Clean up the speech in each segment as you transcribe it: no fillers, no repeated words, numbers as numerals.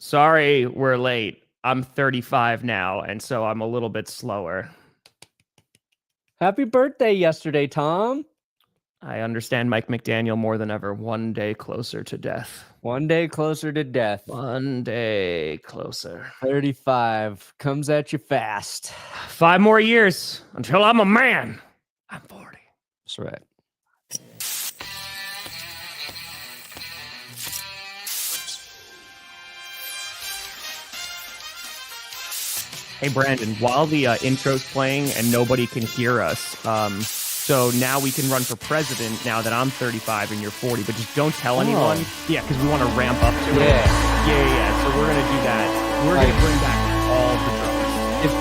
Sorry, we're late. I'm 35 now, and so I'm a little bit slower. Happy birthday yesterday, Tom. I understand Mike McDaniel more than ever. One day closer to death. One day closer to death. One day closer. 35 comes at you fast. 5 more years until I'm a man. I'm 40. That's right. Hey, Brandon, while the intro's playing and nobody can hear us, so now we can run for president now that I'm 35 and you're 40, but just don't tell anyone. Yeah, because we want to ramp up to it. Yeah. So we're going to do that. We're going to bring back all the drums. If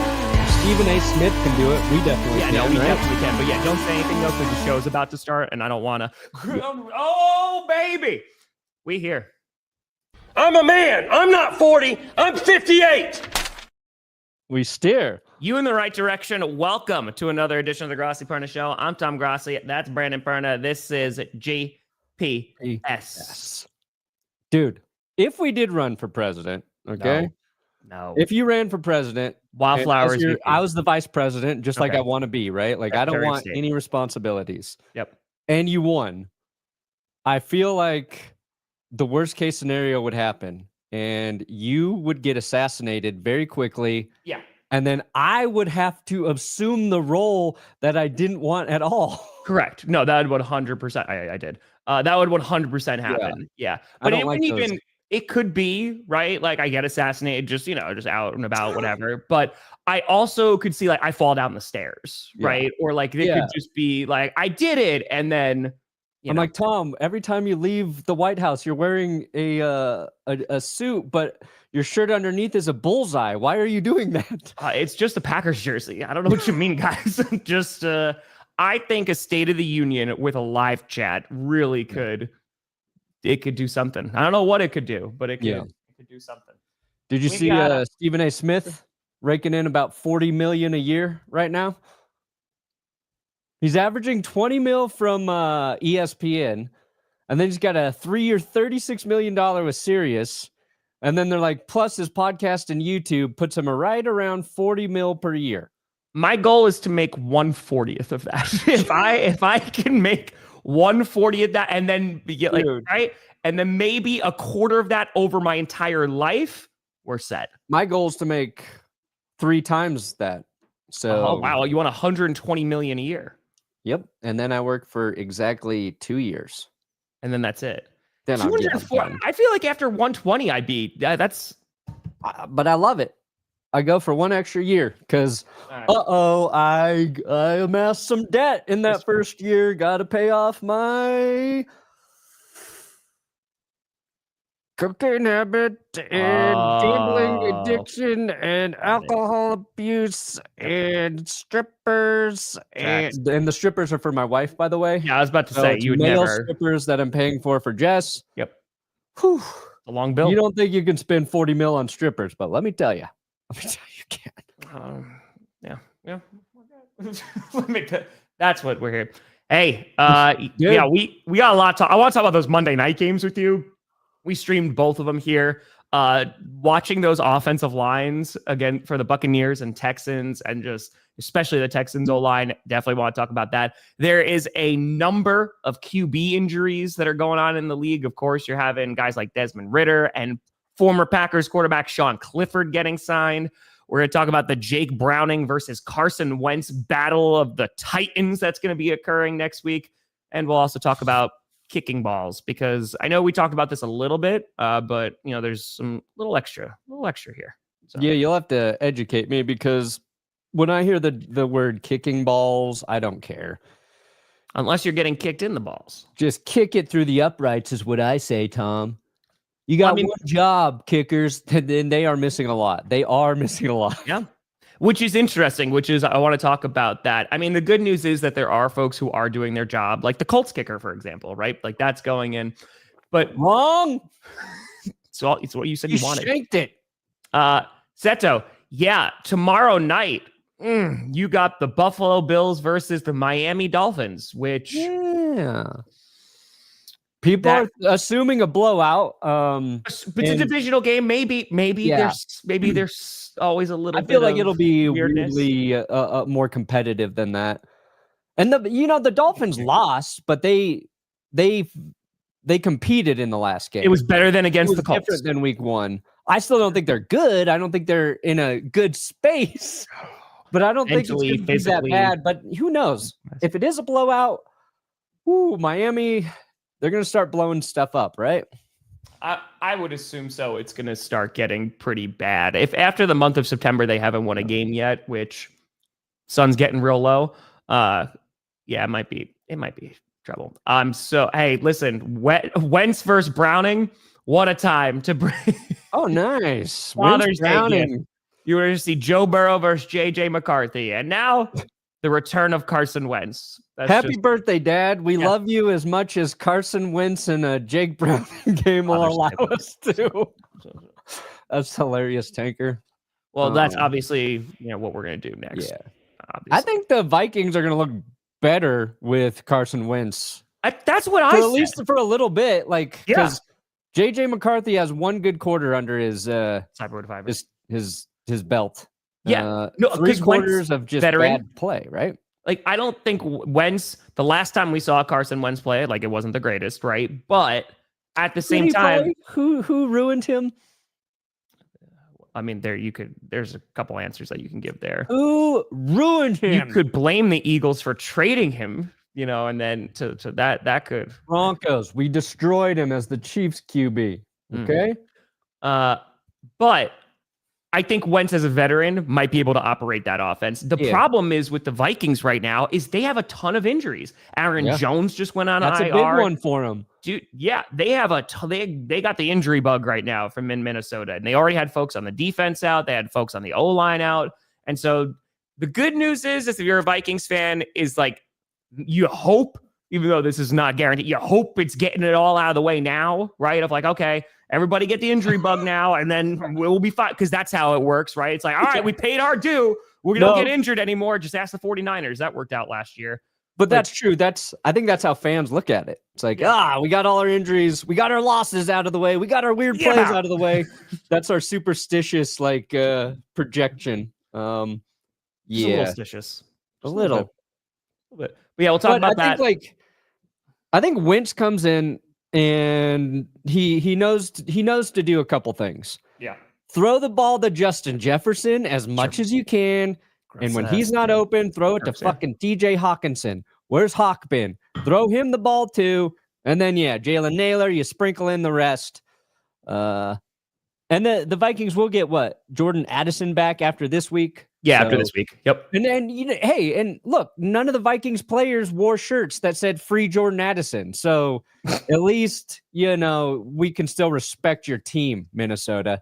Stephen A. Smith can do it, we definitely can. Yeah, no, we definitely can. But yeah, don't say anything, though, because the show's about to start, and I don't want to. Oh, baby. We here. I'm a man. I'm not 40. I'm 58. We steer. You in the right direction. Welcome to another edition of the Grossi Perna Show. I'm Tom Grossi. That's Brandon Perna. This is GPS. Dude, if we did run for president, okay? No. If you ran for president, Wildflowers. I was the vice president, just like I want to be, right? Like, I don't want any responsibilities. Yep. And you won. I feel like the worst case scenario would happen, and you would get assassinated very quickly. Yeah. And then I would have to assume the role that I didn't want at all. Correct. No, that would 100%. I did. That would 100% happen. Yeah. But it could be, right? Like, I get assassinated, just out and about, whatever. But I also could see, like, I fall down the stairs, right? Or like it could just be like, I did it, and then I'm like, Tom, every time you leave the White House, you're wearing a suit, but your shirt underneath is a bullseye. Why are you doing that? It's just a Packers jersey. I don't know what you mean, guys. Just, I think a State of the Union with a live chat really could do something. I don't know what it could do, but it could do something. Did you see Stephen A. Smith raking in about $40 million a year right now? He's averaging 20 mil from ESPN, and then he's got a 3-year, $36 million with Sirius. And then they're like, plus his podcast and YouTube puts him right around 40 mil per year. My goal is to make 1/40th of that. if I can make 1/40 of that, and then get right, and then maybe a quarter of that over my entire life, we're set. My goal is to make 3 times that. So, wow, you want 120 million a year? Yep, and then I work for exactly 2 years, and then that's it. Then I feel like after 120, I'd be that's. But I love it. I go for 1 extra year because, I amassed some debt in that first year. Got to pay off my cocaine habit and gambling addiction and alcohol abuse and strippers. And the strippers are for my wife, by the way. Yeah, I was about to say, you would male strippers that I'm paying for Jess. Yep. Whew. A long bill. You don't think you can spend 40 mil on strippers, but let me tell you. You can. Yeah. That's what we're here. Hey, we got a lot to. I want to talk about those Monday night games with you. We streamed both of them here. Watching those offensive lines again for the Buccaneers and Texans, and just especially the Texans O-line, definitely want to talk about that. There is a number of QB injuries that are going on in the league. Of course, you're having guys like Desmond Ridder and former Packers quarterback Sean Clifford getting signed. We're going to talk about the Jake Browning versus Carson Wentz battle of the Titans that's going to be occurring next week. And we'll also talk about kicking balls, because I know we talked about this a little bit, but there's some little extra here. So. Yeah, you'll have to educate me, because when I hear the word kicking balls, I don't care. Unless you're getting kicked in the balls. Just kick it through the uprights is what I say, Tom. You got one job, kickers, and then they are missing a lot. They are missing a lot. Yeah. Which is interesting, I want to talk about that. I mean, the good news is that there are folks who are doing their job, like the Colts kicker, for example, right? Like, that's going in. But wrong. So it's what you said you wanted. Shanked it. Seto, tomorrow night, you got the Buffalo Bills versus the Miami Dolphins, which... Yeah. People are assuming a blowout. It's a divisional game. Maybe there's always a little. I feel like of it'll be weirdness. weirdly more competitive than that. And the Dolphins lost, but they competed in the last game. It was better than against the Colts. Different than week 1. I still don't think they're good. I don't think they're in a good space. But I don't think it's going to be that bad. But who knows? If it is a blowout, Miami, they're going to start blowing stuff up, right? I would assume so. It's going to start getting pretty bad. If after the month of September they haven't won a game yet, which sun's getting real low, it might be trouble. So hey, listen, Wentz versus Browning, what a time to bring. Oh, nice. Father's Day. You were to see Joe Burrow versus JJ McCarthy, and now the return of Carson Wentz. Happy birthday, Dad. We love you as much as Carson Wentz and a Jake Browning game will allow us to. That's hilarious, Tanker. Well, that's obviously what we're going to do next. Yeah. Obviously. I think the Vikings are going to look better with Carson Wentz. That's what I said. At least for a little bit, because JJ McCarthy has one good quarter under his his belt. Yeah, 3 quarters of just bad play, right? I don't think Wentz, the last time we saw Carson Wentz play, it wasn't the greatest, right? But at the same time, who ruined him? I mean, there's a couple answers that you can give there. Who ruined him? You could blame the Eagles for trading him, and then to that could Broncos. We destroyed him as the Chiefs QB. Okay. But I think Wentz as a veteran might be able to operate that offense. The problem is with the Vikings right now is they have a ton of injuries. Aaron Jones just went on IR. That's a big one for them. Dude, they have they got the injury bug right now from in Minnesota. And they already had folks on the defense out. They had folks on the O-line out. And so the good news is if you're a Vikings fan, is you hope, even though this is not guaranteed, you hope it's getting it all out of the way now, right? Of okay, everybody get the injury bug now, and then we'll be fine, because that's how it works, right? It's all right, we paid our due. We don't get injured anymore. Just ask the 49ers. That worked out last year. But that's true. I think that's how fans look at it. It's we got all our injuries. We got our losses out of the way. We got our weird plays out of the way. That's our superstitious, projection. A little superstitious. A little bit. But yeah, we'll talk about that. I think Wentz comes in and he knows to do a couple things. Yeah. Throw the ball to Justin Jefferson as much as you can. And when he's not open, throw it to fucking TJ Hawkinson. Where's Hawk been? Throw him the ball too. And then, Jalen Naylor, you sprinkle in the rest. And the Vikings will get Jordan Addison back after this week. Yeah, after this week. Yep. And then, and look, none of the Vikings players wore shirts that said free Jordan Addison. So at least, we can still respect your team, Minnesota.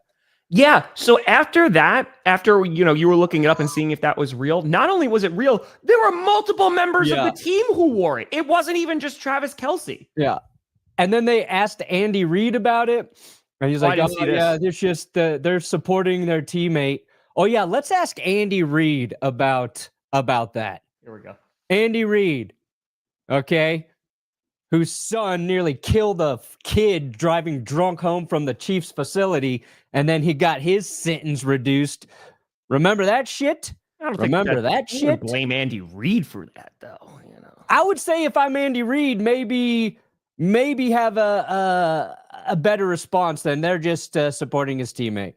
Yeah. So after that, you were looking it up and seeing if that was real. Not only was it real, there were multiple members of the team who wore it. It wasn't even just Travis Kelce. Yeah. And then they asked Andy Reid about it. And he's it's just they're supporting their teammate. Oh, yeah, let's ask Andy Reid about that. Here we go. Andy Reid, okay, whose son nearly killed a kid driving drunk home from the Chiefs facility, and then he got his sentence reduced. Remember that shit? Remember that shit? Blame Andy Reid for that, though. I would say if I'm Andy Reid, maybe have a better response than they're just supporting his teammate.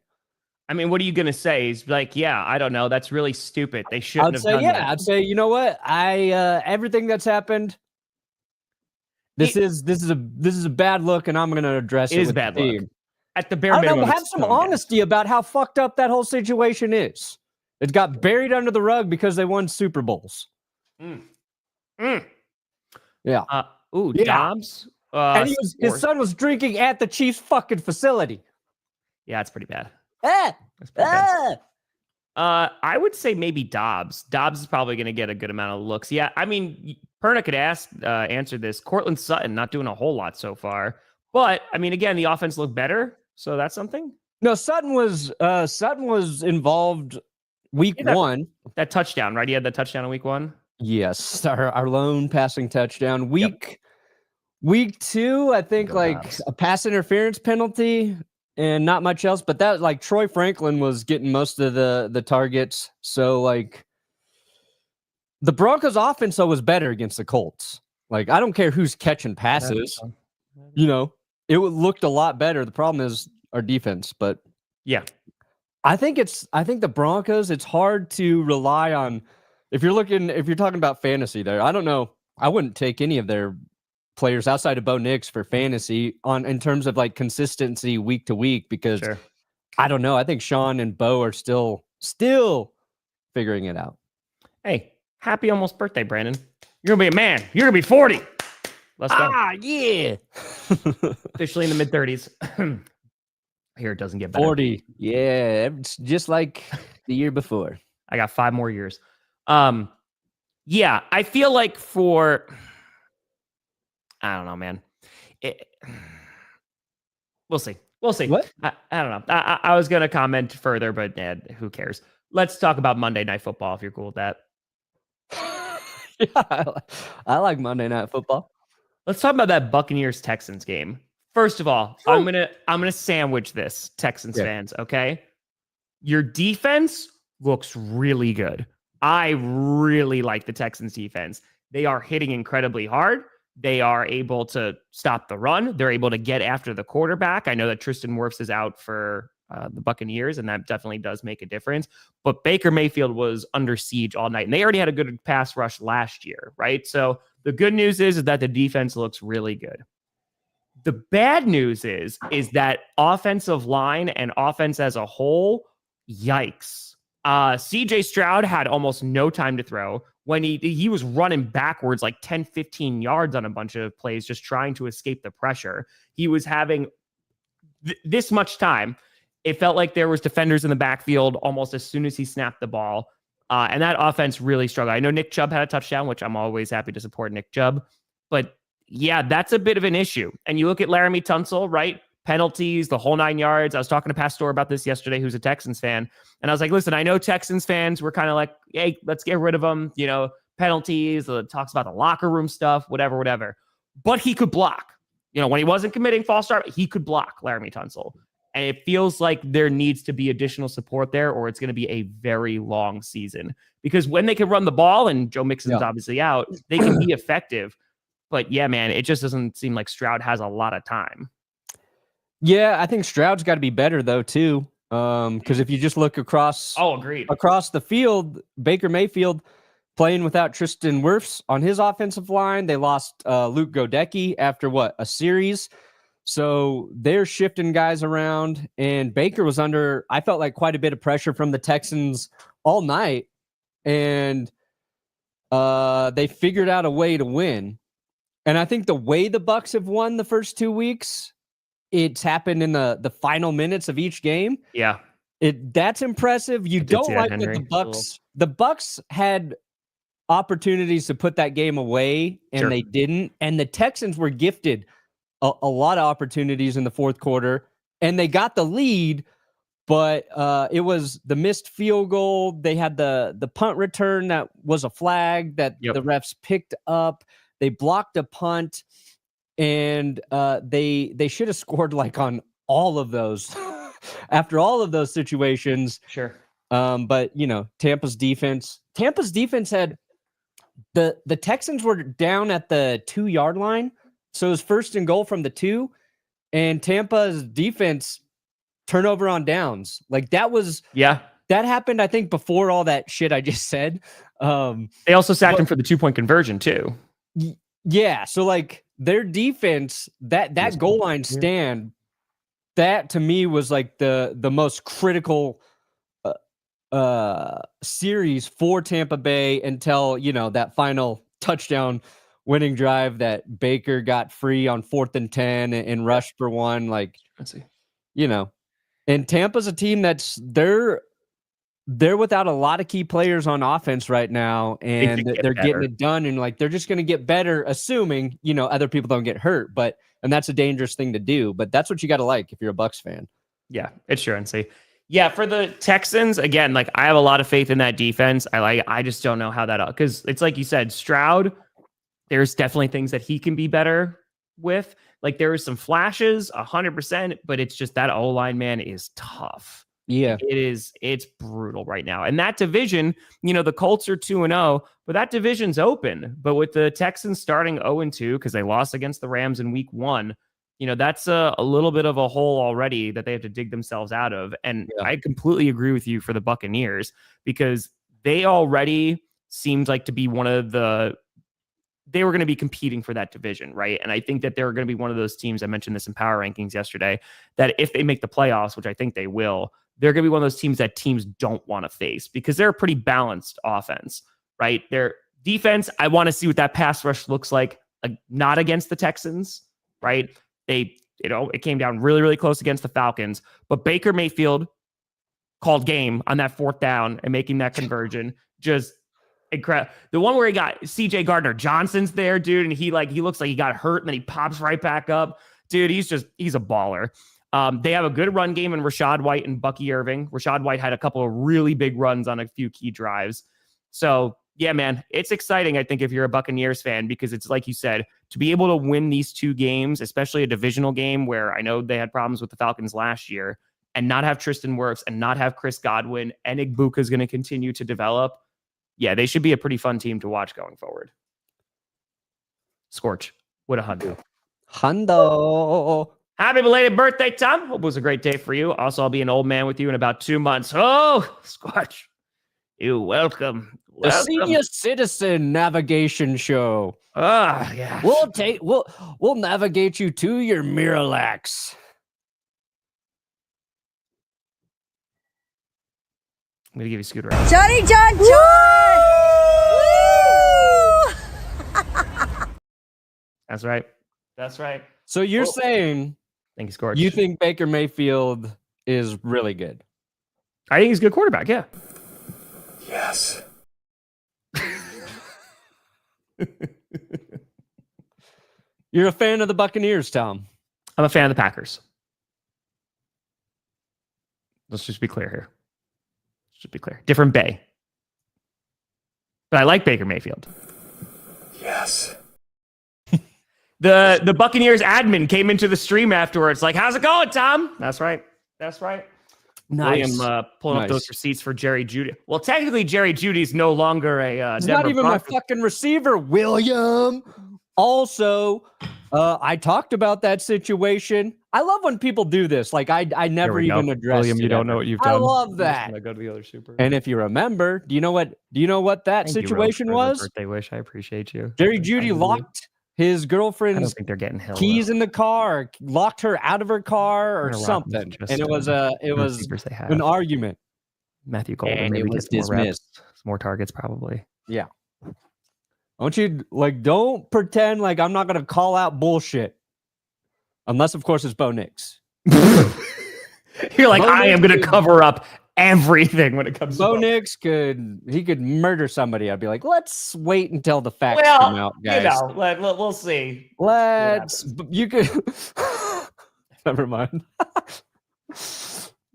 I mean, what are you going to say? He's I don't know. That's really stupid. They shouldn't have done that. I'd say, you know what? Everything that's happened, this is a bad look, and I'm going to address it. It is a bad look. At the bare minimum, have some honesty about how fucked up that whole situation is. It got buried under the rug because they won Super Bowls. Yeah. Dobbs. And his son was drinking at the Chiefs' fucking facility. Yeah, it's pretty bad. That's pretty bad. I would say maybe Dobbs. Dobbs is probably going to get a good amount of looks. Yeah, I mean, Perna could answer this. Cortland Sutton not doing a whole lot so far, but I mean, again, the offense looked better, so that's something. No, Sutton was involved week 1. That touchdown, right? He had that touchdown in week 1. Yes, our lone passing touchdown. Week Week 2, I think a pass interference penalty and not much else. But that like Troy Franklin was getting most of the targets. So like the Broncos offense though was better against the Colts. Like I don't care who's catching passes. It looked a lot better. The problem is our defense. But yeah, I think the Broncos. It's hard to rely on if you're talking about fantasy there. I don't know. I wouldn't take any of their players outside of Bo Nix for fantasy in terms of like consistency week to week because I don't know. I think Sean and Bo are still figuring it out. Hey, happy almost birthday, Brandon. You're gonna be a man. You're gonna be 40. Let's go. Yeah. Officially in the mid-30s. Here it doesn't get better. 40. Yeah, it's just like the year before. I got 5 more years. Yeah, I feel like I don't know, man. We'll see. What? I don't know. I was going to comment further, but who cares? Let's talk about Monday Night Football if you're cool with that. Yeah, I like Monday Night Football. Let's talk about that Buccaneers-Texans game. First of all, I'm gonna sandwich this, Texans fans, okay? Your defense looks really good. I really like the Texans defense. They are hitting incredibly hard. They are able to stop the run. They're able to get after the quarterback. I know that Tristan Wirfs is out for the Buccaneers, and that definitely does make a difference. But Baker Mayfield was under siege all night, and they already had a good pass rush last year, right? So the good news is that the defense looks really good. The bad news is that offensive line and offense as a whole, yikes. CJ Stroud had almost no time to throw. When he was running backwards like 10, 15 yards on a bunch of plays, just trying to escape the pressure. He was having this much time. It felt like there was defenders in the backfield almost as soon as he snapped the ball. And that offense really struggled. I know Nick Chubb had a touchdown, which I'm always happy to support Nick Chubb. But yeah, that's a bit of an issue. And you look at Laramie Tunsil, right? Penalties, the whole 9 yards. I was talking to Pastor about this yesterday, who's a Texans fan. And I was like, listen, I know Texans fans were kind of like, hey, let's get rid of them. Penalties, talks about the locker room stuff, whatever. But he could block. When he wasn't committing false start, he could block Laramie Tunsil. And it feels like there needs to be additional support there, or it's going to be a very long season. Because when they can run the ball, and Joe Mixon's obviously out, they can be effective. But yeah, man, it just doesn't seem like Stroud has a lot of time. Yeah, I think Stroud's got to be better though too. Because if you just look across the field, Baker Mayfield playing without Tristan Wirfs on his offensive line. They lost Luke Godecki after a series. So they're shifting guys around, and Baker was under, I felt like, quite a bit of pressure from the Texans all night, and they figured out a way to win. And I think the way the Bucs have won the first 2 weeks, it's happened in the final minutes of each game. Yeah. That's impressive. You don't like that the Bucs had opportunities to put that game away, and they didn't. And the Texans were gifted a lot of opportunities in the fourth quarter, and they got the lead, but it was the missed field goal. They had the punt return that was a flag that the refs picked up. They blocked a punt, and they should have scored on all of those after all of those situations. Sure. But Tampa's defense had the Texans were down at the 2-yard line. So it was first and goal from the 2, and Tampa's defense turnover on downs. That happened, I think, before all that shit I just said. They also sacked him for the 2-point conversion too. Yeah. So their defense, that goal line stand, that to me was the most critical series for Tampa Bay until, that final touchdown winning drive that Baker got free on 4th and 10 and rushed for one. And Tampa's a team they're without a lot of key players on offense right now, and they're getting it done. And they're just going to get better, assuming, other people don't get hurt, and that's a dangerous thing to do, but that's what you got to like if you're a Bucs fan. Yeah, it's sure and see. Yeah, for the Texans, again, I have a lot of faith in that defense. I just don't know how because it's like you said, Stroud, there's definitely things that he can be better. with. Like there was some flashes, 100%, but it's just that O-line, man, is tough. Yeah. It's brutal right now. And that division, the Colts are 2-0, but that division's open. But with the Texans starting 0-2 because they lost against the Rams in week 1, that's a little bit of a hole already that they have to dig themselves out of. And I completely agree with you for the Buccaneers because they already seemed like to be they were going to be competing for that division, right? And I think that they're going to be one of those teams, I mentioned this in Power Rankings yesterday, that if they make the playoffs, which I think they will, they're going to be one of those teams that teams don't want to face because they're a pretty balanced offense, right? Their defense, I want to see what that pass rush looks like not against the Texans, right? It came down really, really close against the Falcons, but Baker Mayfield called game on that 4th down and making that conversion. Just incredible. The one where he got CJ Gardner-Johnson's there, dude, and he looks like he got hurt and then he pops right back up. Dude, he's a baller. They have a good run game in Rachaad White and Bucky Irving. Rachaad White had a couple of really big runs on a few key drives. So, yeah, man, it's exciting, I think, if you're a Buccaneers fan, because it's like you said, to be able to win these 2 games, especially a divisional game where I know they had problems with the Falcons last year, and not have Tristan Wirfs and not have Chris Godwin, and Igbuka is going to continue to develop. Yeah, they should be a pretty fun team to watch going forward. Scorch, what a hundo. Happy belated birthday, Tom. Hope it was a great day for you. Also, I'll be an old man with you in about 2 months. Oh, Scorch, you're welcome. The Senior Citizen Navigation Show. Yeah. We'll navigate you to your Miralax. I'm gonna give you Scooter. Johnny John. That's right. That's right. So you're saying, thank you, Scorch. You think Baker Mayfield is really good? I think he's a good quarterback. Yeah. Yes. You're a fan of the Buccaneers, Tom. I'm a fan of the Packers. Let's just be clear here. Different bay. But I like Baker Mayfield. Yes. The Buccaneers admin came into the stream afterwards like, how's it going, Tom? That's right. Nice. William pulling up those receipts for Jerry Jeudy. Well, technically, Jerry Jeudy's no longer a He's Denver not even Broncos. my fucking receiver, William. Also, I talked about that situation. I love when people do this. Like I never even addressed William, you don't know what you've done. I love that. Go to the other super. And if you remember, do you know what that situation was? Birthday wish. I appreciate you. Jerry Jeudy locked his girlfriend's I don't think they're getting held keys up. in the car, locked her out of her car or something. And it was an argument. Matthew Golden and maybe it was gets more reps, dismissed. more targets probably. Yeah. Don't pretend like I'm not going to call out bullshit. Unless, of course, it's Bo Nix. You're like, I am going to cover up everything when it comes to Bo Nix could murder somebody. I'd be like, let's wait until the facts come out, guys. We'll see. You could. Never mind.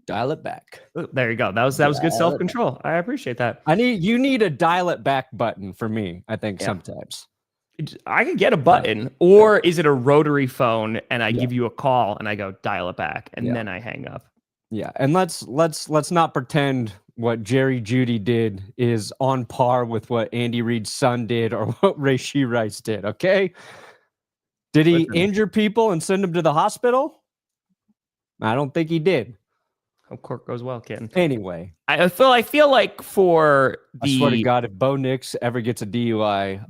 Dial it back. There you go. That was good self-control. I appreciate that. You need a dial it back button for me, I think sometimes. I could get a button, or is it a rotary phone and I give you a call and I go dial it back and then I hang up. Yeah, and let's not pretend what Jerry Jeudy did is on par with what Andy Reid's son did or what Rashee Rice did, okay? Did he injure people and send them to the hospital? I don't think he did. Hope court goes well, kid. Anyway, I feel like for the I swear to God, if Bo Nix ever gets a DUI,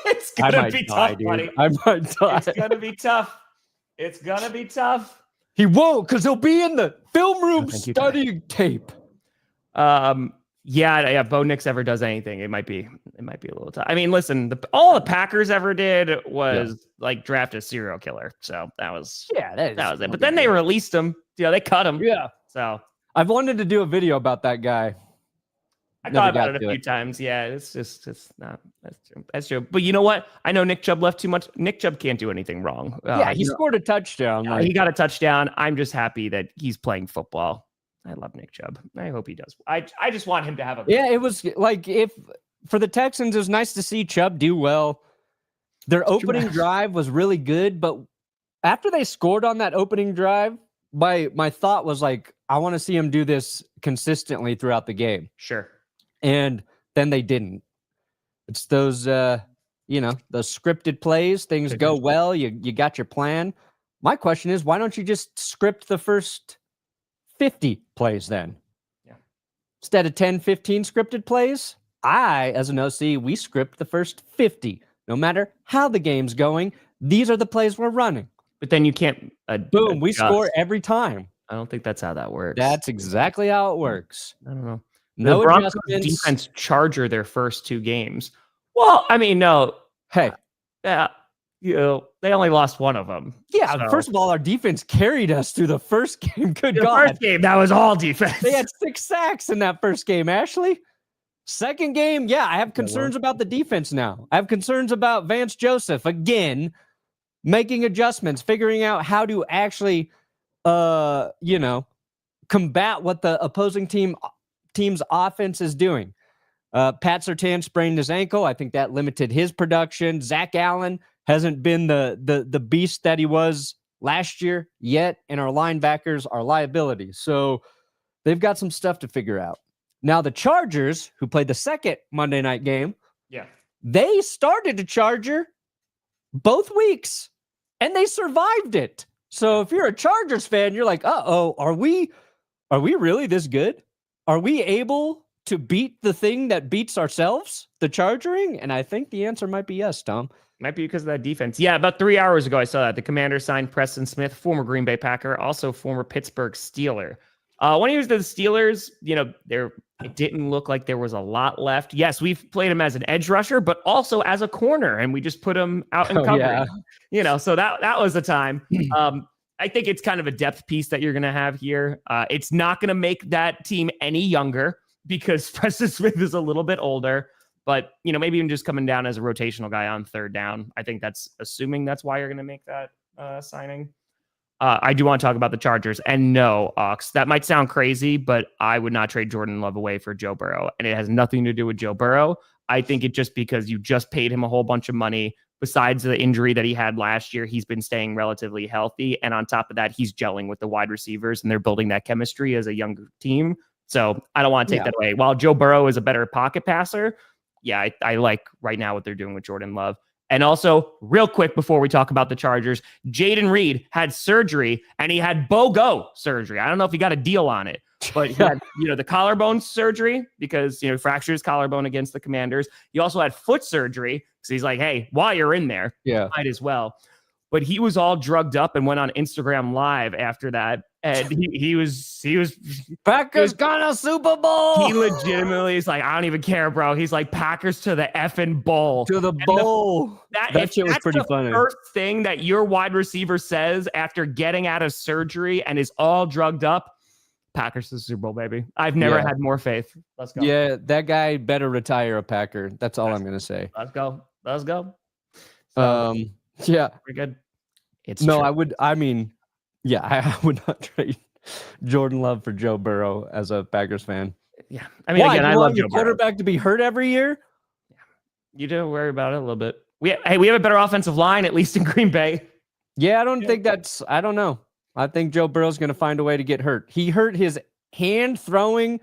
it's gonna be tough, buddy. I might die. It's gonna be tough. It's gonna be tough. He won't, because he'll be in the film room studying tape. Yeah. Bo Nix ever does anything, it might be a little tough. I mean, listen, all the Packers ever did was like draft a serial killer. So that was it. But then they released him. They cut him. Yeah. So I've wanted to do a video about that guy. I thought about it a few times. Yeah, it's not. That's true. But you know what? I know Nick Chubb left too much. Nick Chubb can't do anything wrong. He scored a touchdown. He got a touchdown. I'm just happy that he's playing football. I love Nick Chubb. I hope he does. I just want him to have a. Yeah, it was like if for the Texans, it was nice to see Chubb do well. Their opening drive was really good, but after they scored on that opening drive, my thought was like, I want to see him do this consistently throughout the game. Sure. And then they didn't. It's those, those scripted plays. Things go well. You got your plan. My question is, why don't you just script the first 50 plays then? Yeah. Instead of 10, 15 scripted plays, as an OC, we script the first 50. No matter how the game's going, these are the plays we're running. But then you can't. Boom, we score every time. I don't think that's how that works. That's exactly how it works. I don't know. No the Broncos adjustments. Defense charger their first 2 games. Well, I mean, no. Hey. Yeah. They only lost one of them. Yeah, so. First of all, our defense carried us through the first game. Good the God. First game, that was all defense. They had 6 sacks in that first game, Ashley. Second game, I have concerns about the defense now. I have concerns about Vance Joseph, again, making adjustments, figuring out how to actually, combat what the opposing team's offense is doing. Pat Surtain sprained his ankle. I think that limited his production. Zach Allen hasn't been the beast that he was last year yet, and our linebackers are liabilities. So they've got some stuff to figure out. Now, the Chargers, who played the second Monday night game, they started a Charger both weeks, and they survived it. So if you're a Chargers fan, you're like, uh-oh, are we really this good? Are we able to beat the thing that beats ourselves, the Chargering? And I think the answer might be yes, Tom. Might be because of that defense. Yeah, about 3 hours ago, I saw that. The Commanders signed Preston Smith, former Green Bay Packer, also former Pittsburgh Steeler. When he was to the Steelers, it didn't look like there was a lot left. Yes, we've played him as an edge rusher, but also as a corner, and we just put him out in coverage. Yeah. So that was the time. I think it's kind of a depth piece that you're going to have here. It's not going to make that team any younger because Preston Smith is a little bit older, but maybe even just coming down as a rotational guy on third down. I think that's assuming that's why you're going to make that signing. I do want to talk about the Chargers. And no, Ox, that might sound crazy, but I would not trade Jordan Love away for Joe Burrow. And it has nothing to do with Joe Burrow. I think it just because you just paid him a whole bunch of money. Besides the injury that he had last year, he's been staying relatively healthy. And on top of that, he's gelling with the wide receivers and they're building that chemistry as a younger team. So I don't want to take that away. While Joe Burrow is a better pocket passer, I like right now what they're doing with Jordan Love. And also, real quick before we talk about the Chargers, Jayden Reed had surgery, and he had BOGO surgery. I don't know if he got a deal on it, but he had, the collarbone surgery because, he fractured his collarbone against the Commanders. He also had foot surgery because he's like, hey, while you're in there, might as well. But he was all drugged up and went on Instagram Live after that. And he was Packers gonna Super Bowl. He legitimately is like, I don't even care, bro. He's like, Packers to the effing bowl. To the bowl. That shit was pretty funny. First thing that your wide receiver says after getting out of surgery and is all drugged up, Packers to the Super Bowl, baby. I've never had more faith. Let's go. Yeah, that guy better retire a Packer. That's all I'm gonna say. Let's go. So, pretty good. I would not trade Jordan Love for Joe Burrow as a Packers fan. Yeah. I mean, again, I love Joe Burrow. Quarterback to be hurt every year? Yeah. You do worry about it a little bit. We have a better offensive line, at least in Green Bay. Yeah, I don't know. I think Joe Burrow's going to find a way to get hurt. He hurt his hand throwing.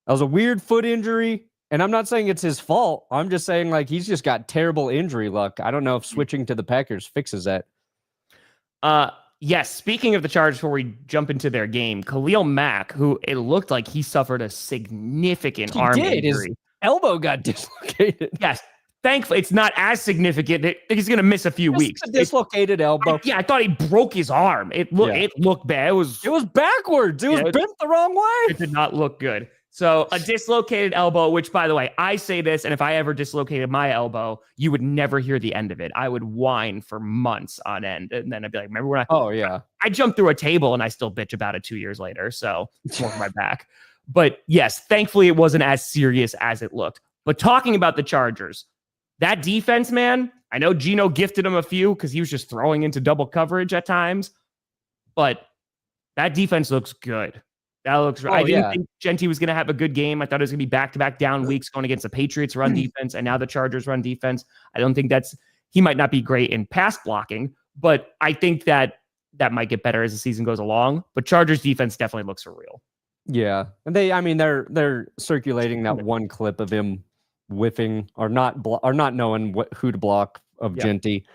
That was a weird foot injury. And I'm not saying it's his fault. I'm just saying, he's just got terrible injury luck. I don't know if switching to the Packers fixes that. Yes, speaking of the Chargers, before we jump into their game, Khalil Mack, who it looked like he suffered a significant arm injury. His elbow got dislocated. Yes. Thankfully, it's not as significant. He's going to miss a few weeks. A dislocated elbow. I thought he broke his arm. It looked bad. It was backwards. It was bent the wrong way. It did not look good. So a dislocated elbow, which, by the way, I say this, and if I ever dislocated my elbow, you would never hear the end of it. I would whine for months on end. And then I'd be like, remember when I jumped through a table and I still bitch about it 2 years later. So it's more for my back. But yes, thankfully it wasn't as serious as it looked. But talking about the Chargers, that defense, man, I know Geno gifted him a few because he was just throwing into double coverage at times. But that defense looks good. That looks right. I didn't think Genty was going to have a good game. I thought it was going to be back-to-back down weeks going against the Patriots run defense and now the Chargers run defense. I don't think that's He might not be great in pass blocking, but I think that might get better as the season goes along. But Chargers defense definitely looks surreal. Yeah, and they're circulating that one clip of him whiffing or not knowing who to block of Genty.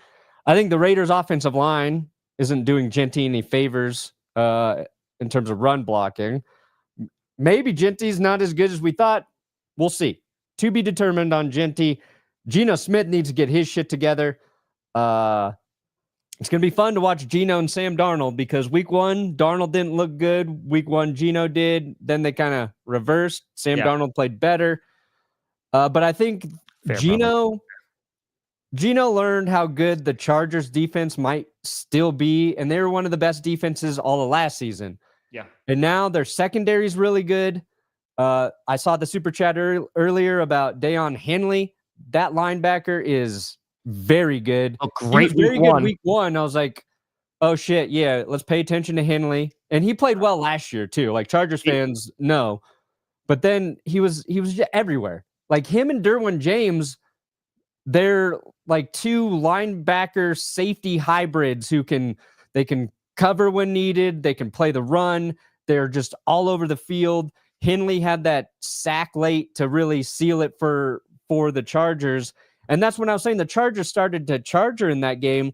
I think the Raiders' offensive line isn't doing Genty any favors in terms of run blocking. Maybe Genty's not as good as we thought. We'll see. To be determined on Genty. Geno Smith needs to get his shit together. It's going to be fun to watch Geno and Sam Darnold because week 1, Darnold didn't look good. Week 1, Geno did. Then they kind of reversed. Sam Darnold played better. But I think Geno learned how good the Chargers defense might still be, and they were one of the best defenses all of last season. Yeah. And now their secondary is really good. I saw the super chat earlier about Deion Henley. That linebacker is very good. Oh, great. Very good week 1. I was like, oh shit, yeah, let's pay attention to Henley. And he played well last year too. Like Chargers fans know. But then he was just everywhere. Like him and Derwin James, they're like 2 linebacker safety hybrids who can cover when needed. They can play the run. They're just all over the field. Henley had that sack late to really seal it for the Chargers. And that's when I was saying the Chargers started to charger in that game.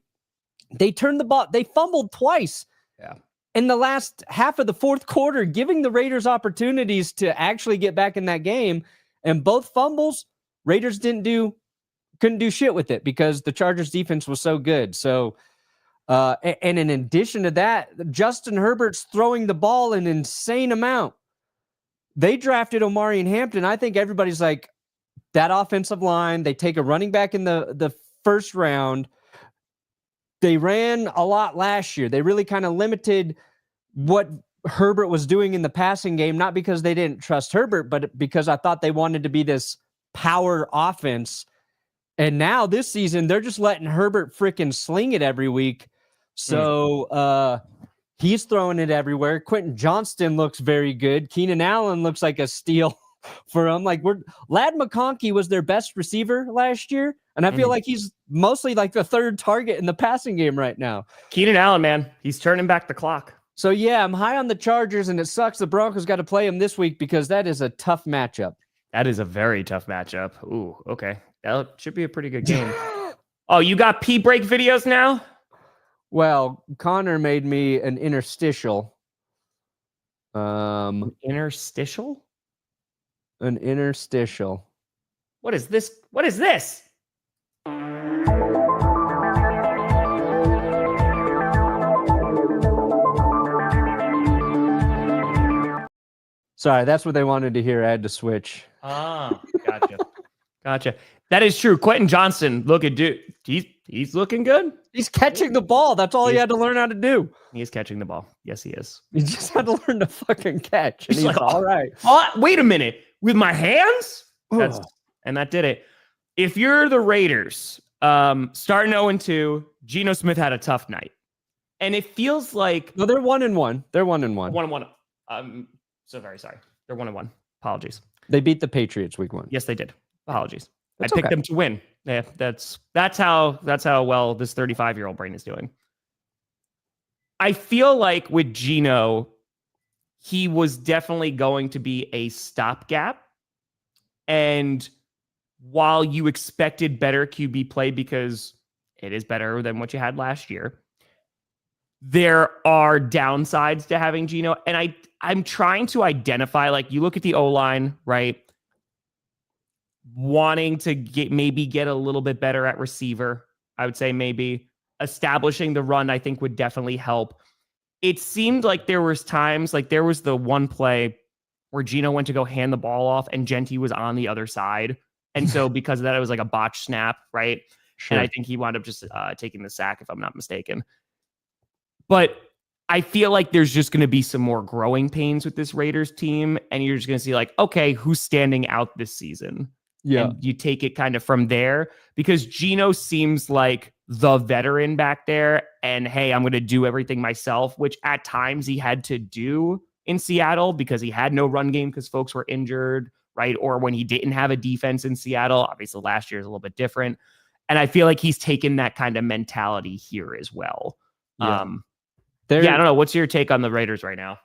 They turned the ball. They fumbled twice. Yeah. In the last half of the fourth quarter, giving the Raiders opportunities to actually get back in that game. And both fumbles, Raiders couldn't do shit with it because the Chargers defense was so good. So, and in addition to that, Justin Herbert's throwing the ball an insane amount. They drafted Omari and Hampton. I think everybody's like, that offensive line, they take a running back in the first round. They ran a lot last year. They really kind of limited what Herbert was doing in the passing game, not because they didn't trust Herbert, but because I thought they wanted to be this power offense. And now this season, they're just letting Herbert freaking sling it every week. So he's throwing it everywhere. Quentin Johnston looks very good. Keenan Allen looks like a steal for him. Like Ladd McConkey was their best receiver last year. And I feel like he's mostly like the third target in the passing game right now. Keenan Allen, man, he's turning back the clock. So yeah, I'm high on the Chargers, and it sucks the Broncos got to play them this week because that is a tough matchup. That is a very tough matchup. Ooh, okay. That should be a pretty good game. Oh, you got pee break videos now? Well, Connor made me an interstitial. Interstitial? An interstitial. What is this? What is this? Sorry, that's what they wanted to hear. I had to switch. Ah, gotcha. That is true. Quentin Johnston, he's looking good. He's catching the ball. That's all he had to learn how to do. He is catching the ball. Yes, he is. He just had to learn to fucking catch. And he's like, all right. Oh, wait a minute. With my hands? And that did it. If you're the Raiders, starting 0-2, Geno Smith had a tough night. And it feels like... No, they're 1-1. They're 1-1. 1-1. So very sorry. They're 1-1. Apologies. They beat the Patriots week 1. Yes, they did. Apologies. That's I picked them to win. Yeah, that's how well this 35-year-old brain is doing. I feel like with Geno, he was definitely going to be a stopgap. And while you expected better QB play because it is better than what you had last year, there are downsides to having Geno. And I'm trying to identify, like, you look at the O-line, right? Wanting to get a little bit better at receiver. I would say maybe establishing the run, I think, would definitely help. It seemed like there was times, like there was the one play where Geno went to go hand the ball off and Genty was on the other side. And so because of that, it was like a botched snap, right? Sure. And I think he wound up just taking the sack, if I'm not mistaken. But I feel like there's just going to be some more growing pains with this Raiders team. And you're just going to see like, okay, who's standing out this season? Yeah. And you take it kind of from there because Geno seems like the veteran back there. And hey, I'm going to do everything myself, which at times he had to do in Seattle because he had no run game because folks were injured, right? Or when he didn't have a defense in Seattle, obviously last year is a little bit different. And I feel like he's taken that kind of mentality here as well. Yeah. I don't know. What's your take on the Raiders right now?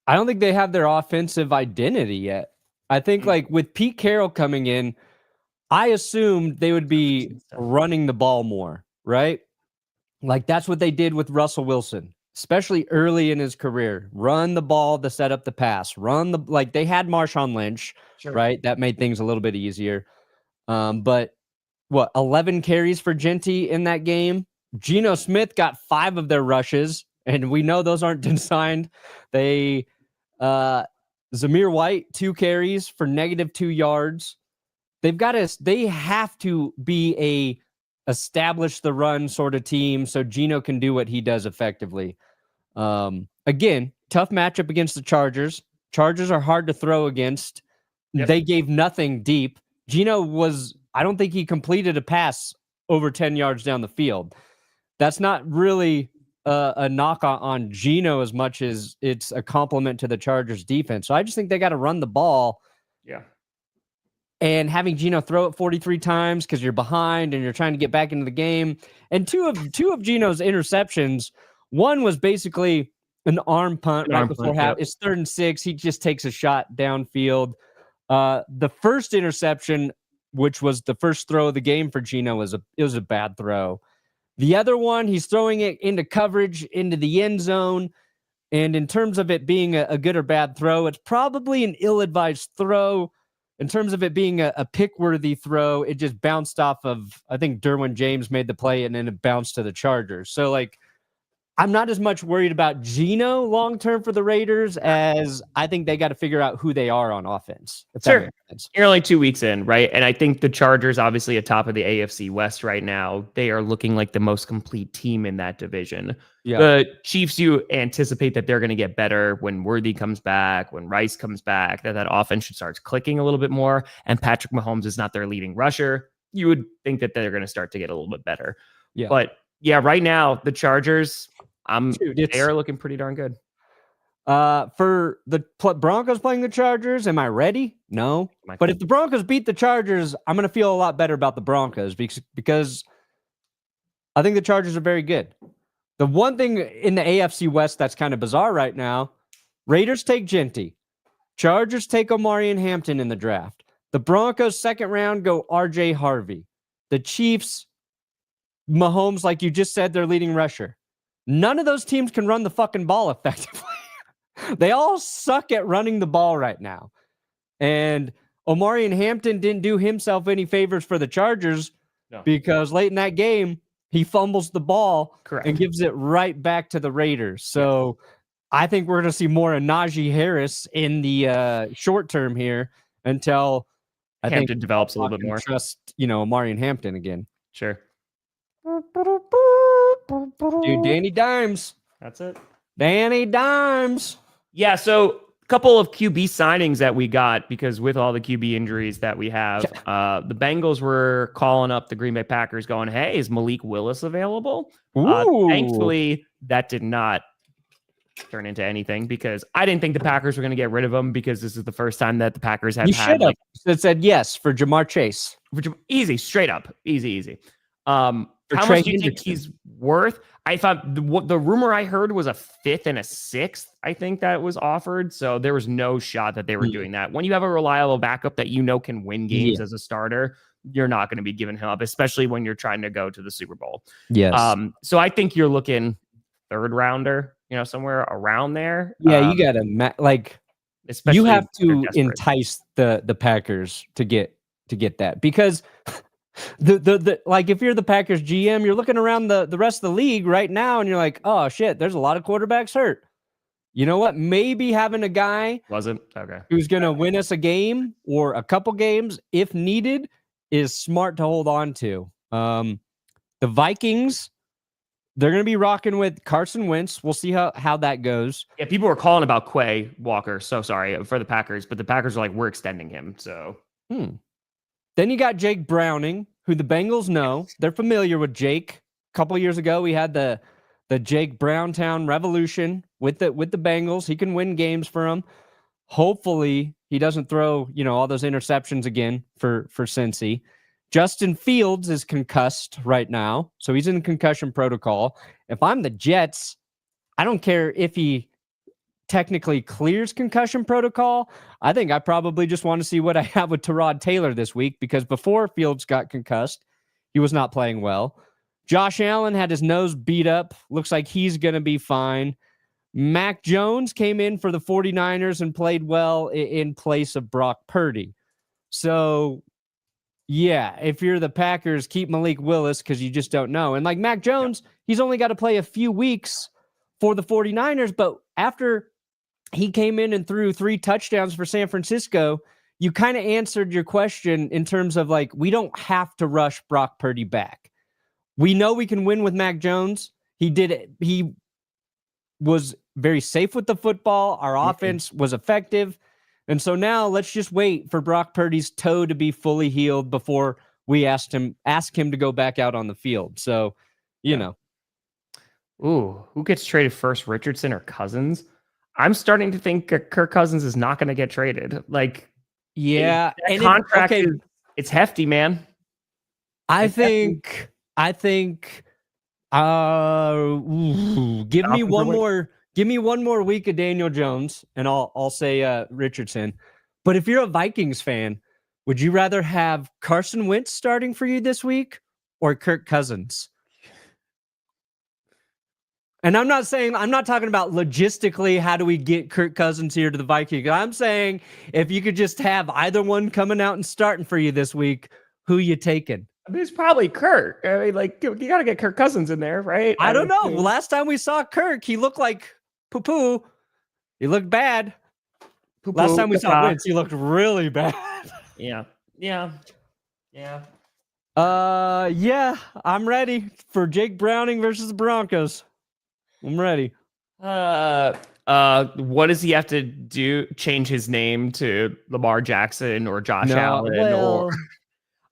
I don't think they have their offensive identity yet. I think like with Pete Carroll coming in, I assumed they would be running the ball more, right? Like that's what they did with Russell Wilson, especially early in his career. Run the ball to set up the pass. Like they had Marshawn Lynch, right? That made things a little bit easier. But 11 carries for Genty in that game? Geno Smith got 5 of their rushes, and we know those aren't designed. They Zamir White, 2 carries for -2 yards. They have to be a establish the run sort of team so Geno can do what he does effectively. Again, tough matchup against the Chargers. Chargers are hard to throw against. Yep. They gave nothing deep. Geno I don't think he completed a pass over 10 yards down the field. That's not really a knock on Geno as much as it's a compliment to the Chargers defense. So I just think they got to run the ball. Yeah. And having Geno throw it 43 times because you're behind and you're trying to get back into the game. And two of Geno's interceptions, one was basically an arm punt before half. It's 3rd and 6. He just takes a shot downfield. The first interception, which was the first throw of the game for Geno, was a bad throw. The other one, he's throwing it into coverage, into the end zone. And in terms of it being a good or bad throw, it's probably an ill-advised throw. In terms of it being a pick-worthy throw, it just bounced off of, I think Derwin James made the play, and then it bounced to the Chargers. So, like, I'm not as much worried about Geno long-term for the Raiders as I think they got to figure out who they are on offense. Sure. You're only 2 weeks in, right? And I think the Chargers, obviously atop of the AFC West right now, they are looking like the most complete team in that division. Yeah. The Chiefs, you anticipate that they're going to get better when Worthy comes back, when Rice comes back, that offense should start clicking a little bit more. And Patrick Mahomes is not their leading rusher. You would think that they're going to start to get a little bit better. Yeah. But yeah, right now, the Chargers, they are looking pretty darn good. For the Broncos playing the Chargers, am I ready? No. But if the Broncos beat the Chargers, I'm going to feel a lot better about the Broncos because I think the Chargers are very good. The one thing in the AFC West that's kind of bizarre right now, Raiders take Genty. Chargers take Omari and Hampton in the draft. The Broncos, second round, go RJ Harvey. The Chiefs, Mahomes, like you just said, their leading rusher. None of those teams can run the fucking ball effectively. They all suck at running the ball right now. And Omari and Hampton didn't do himself any favors for the Chargers because late in that game, he fumbles the ball and gives it right back to the Raiders. So I think we're going to see more of Najee Harris in the short term here until Hampton develops a little bit more. Trust, Omari and Hampton again. Sure. Dude, Danny Dimes. That's it. Danny Dimes. Yeah, so a couple of QB signings that we got because with all the QB injuries that we have, the Bengals were calling up the Green Bay Packers going, hey, is Malik Willis available? Thankfully, that did not turn into anything because I didn't think the Packers were going to get rid of him because this is the first time that the Packers have had. It said yes for Jamar Chase. Easy, straight up. Easy. How much do you think he's worth? I thought the rumor I heard was a 5th and a 6th. I think that was offered. So there was no shot that they were doing that. When you have a reliable backup that can win games as a starter, you're not going to be giving him up, especially when you're trying to go to the Super Bowl. Yes. So I think you're looking 3rd rounder, somewhere around there. Yeah, you got to you have to entice the Packers to get that because. If you're the Packers GM, you're looking around the rest of the league right now and you're like, oh shit, there's a lot of quarterbacks hurt. You know what? Maybe having a guy who's going to win us a game or a couple games if needed is smart to hold on to. The Vikings, they're going to be rocking with Carson Wentz. We'll see how that goes. Yeah, people were calling about Quay Walker. So sorry for the Packers, but the Packers are like, we're extending him. So. Then you got Jake Browning, who the Bengals know. They're familiar with Jake. A couple years ago, we had the Jake Browntown revolution with the Bengals. He can win games for them. Hopefully, he doesn't throw all those interceptions again for Cincy. Justin Fields is concussed right now, so he's in concussion protocol. If I'm the Jets, I don't care if he technically clears concussion protocol. I think I probably just want to see what I have with Tyrod Taylor this week, because before Fields got concussed, he was not playing well. Josh Allen had his nose beat up. Looks like he's going to be fine. Mac Jones came in for the 49ers and played well in place of Brock Purdy. So, yeah, if you're the Packers, keep Malik Willis because you just don't know. And like Mac Jones, he's only got to play a few weeks for the 49ers, but after he came in and threw 3 touchdowns for San Francisco, you kind of answered your question in terms of like, we don't have to rush Brock Purdy back. We know we can win with Mac Jones. He did it. He was very safe with the football. Our offense was effective. And so now let's just wait for Brock Purdy's toe to be fully healed before we ask him to go back out on the field. So, you know. Ooh, who gets traded first, Richardson or Cousins? I'm starting to think Kirk Cousins is not going to get traded. Like, yeah, and contract it's hefty, man. I think give me one more week of Daniel Jones and I'll say Richardson. But if you're a Vikings fan, would you rather have Carson Wentz starting for you this week or Kirk Cousins? And I'm not talking about logistically, how do we get Kirk Cousins here to the Vikings? I'm saying if you could just have either one coming out and starting for you this week, who you taking? I mean, it's probably Kirk. I mean, like, you got to get Kirk Cousins in there, right? I don't know. Last time we saw Kirk, he looked like poo-poo. He looked bad. Poo-poo. Last time we saw Wentz, he looked really bad. Yeah. I'm ready for Jake Browning versus the Broncos. I'm ready. What does he have to do? Change his name to Lamar Jackson or Josh Allen? Or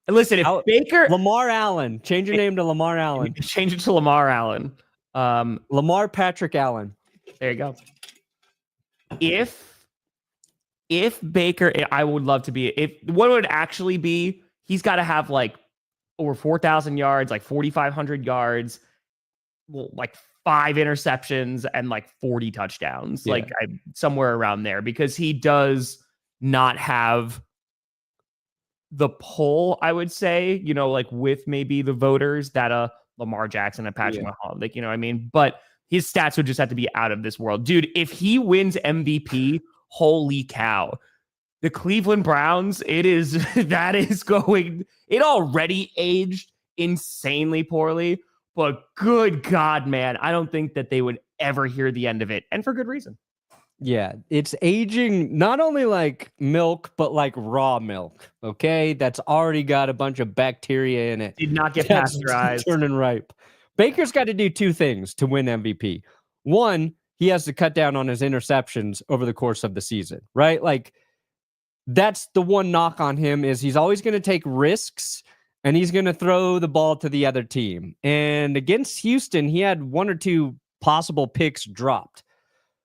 listen, if Lamar Allen, change your name to Lamar Allen. Change it to Lamar Allen. Lamar Patrick Allen. There you go. If Baker, I would love to be. If what would actually be, he's got to have like over 4,000 yards, like 4,500 yards, like 5 interceptions and like 40 touchdowns, like somewhere around there, because he does not have the pull, I would say, like with maybe the voters that Lamar Jackson and Patrick Mahomes, like, you know what I mean? But his stats would just have to be out of this world. Dude, if he wins MVP, holy cow. The Cleveland Browns, it already aged insanely poorly. But good God, man, I don't think that they would ever hear the end of it. And for good reason. Yeah, it's aging not only like milk, but like raw milk. Okay, that's already got a bunch of bacteria in it. Did not get pasteurized. Turning ripe. Baker's got to do 2 things to win MVP. One, he has to cut down on his interceptions over the course of the season, right? Like, that's the one knock on him is he's always going to take risks. And he's going to throw the ball to the other team. And against Houston, he had 1 or 2 possible picks dropped.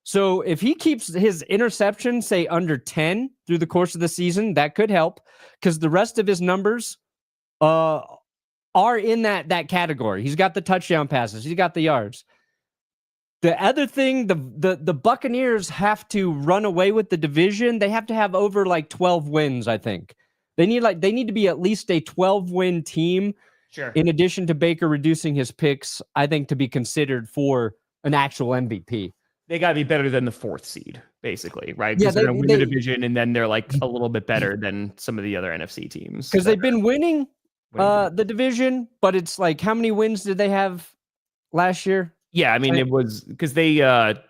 So if he keeps his interception, say, under 10 through the course of the season, that could help because the rest of his numbers are in that category. He's got the touchdown passes. He's got the yards. The other thing, the Buccaneers have to run away with the division. They have to have over like 12 wins, I think. They need to be at least a 12-win team. Sure. In addition to Baker reducing his picks, I think, to be considered for an actual MVP. They got to be better than the 4th seed, basically, right? Yeah, they're going to win the division, and then they're like a little bit better than some of the other NFC teams. Because they've been winning the division, but it's like, how many wins did they have last year? Yeah, I mean, it was because the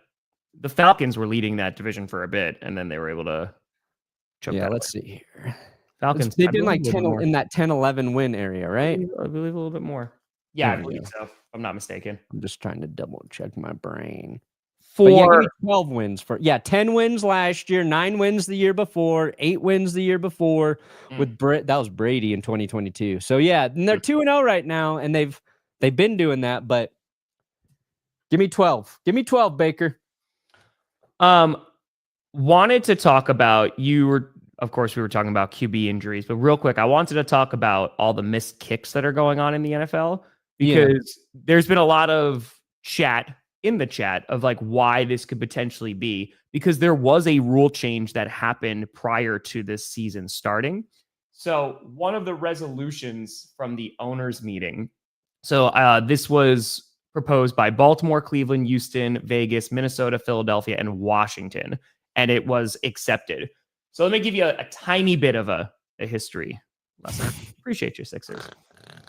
Falcons were leading that division for a bit, and then they were able to choke that let's see here. Falcons. They've been like 10 in that 10-11 win area, right? I believe a little bit more. Yeah, I believe so. If I'm not mistaken. I'm just trying to double check my brain. 4 12 wins 10 wins last year, 9 wins the year before, 8 wins the year before with that was Brady in 2022. So yeah, and they're 2-0 right now, and they've been doing that, but give me 12. Give me 12, Baker. Wanted to talk about, you were of course, we were talking about QB injuries, but real quick, I wanted to talk about all the missed kicks that are going on in the NFL because there's been a lot of chat in the chat of like why this could potentially be, because there was a rule change that happened prior to this season starting. So one of the resolutions from the owners meeting, this was proposed by Baltimore, Cleveland, Houston, Vegas, Minnesota, Philadelphia, and Washington, and it was accepted. So let me give you a tiny bit of a history lesson. Appreciate you, Sixers.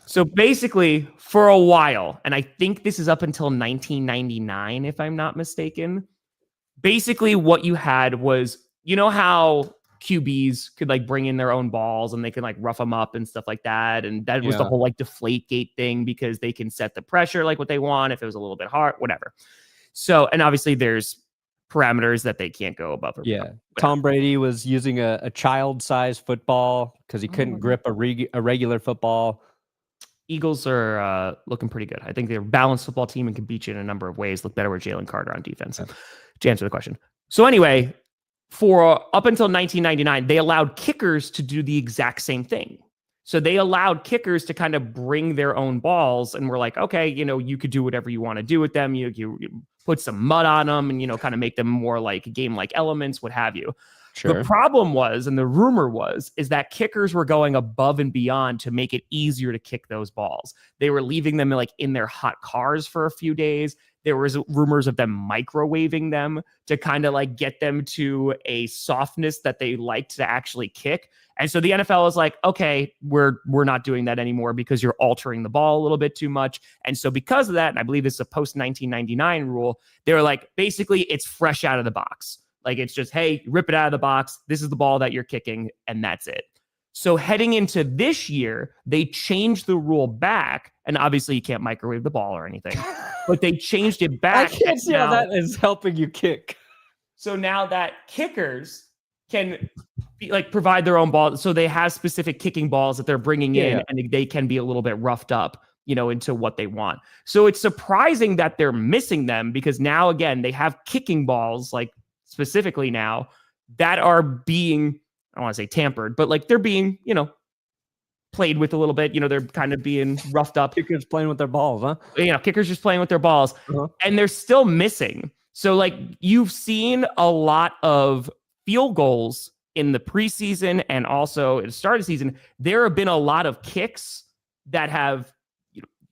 So basically, for a while, and I think this is up until 1999, if I'm not mistaken, basically what you had was, you know how QBs could like bring in their own balls and they can like rough them up and stuff like that. And that was the whole like deflate gate thing, because they can set the pressure like what they want if it was a little bit hard, whatever. So, and obviously there's parameters that they can't go above. Tom Brady was using a child-sized football because he couldn't grip a regular football. Eagles are looking pretty good. I think they're a balanced football team and can beat you in a number of ways. Look better with Jalen Carter on defense. To answer the question. So anyway, for up until 1999, they allowed kickers to do the exact same thing. So they allowed kickers to kind of bring their own balls, and we're like, okay, you know, you could do whatever you want to do with them. You put some mud on them and, you know, kind of make them more like game-like elements, what have you. Sure. The problem was, and the rumor was, is that kickers were going above and beyond to make it easier to kick those balls. They were leaving them like in their hot cars for a few days. There was rumors of them microwaving them to kind of like get them to a softness that they liked to actually kick. And so the NFL is like, okay, we're not doing that anymore because you're altering the ball a little bit too much. And so because of that, and I believe this is a post 1999 rule, they were like, basically it's fresh out of the box. Like it's just, hey, rip it out of the box. This is the ball that you're kicking, and that's it. So heading into this year, they changed the rule back, and obviously you can't microwave the ball or anything, but they changed it back. I can't see how that is helping you kick. So now that kickers can provide their own ball, so they have specific kicking balls that they're bringing in, and they can be a little bit roughed up, you know, into what they want. So it's surprising that they're missing them, because now again they have kicking balls, like specifically now, that are being, I don't want to say tampered, but like they're being, you know, played with a little bit. You know, they're kind of being roughed up. Kickers playing with their balls, huh? You know, kickers just playing with their balls, and they're still missing. So like you've seen a lot of field goals in the preseason and also at the start of the season. There have been a lot of kicks that have,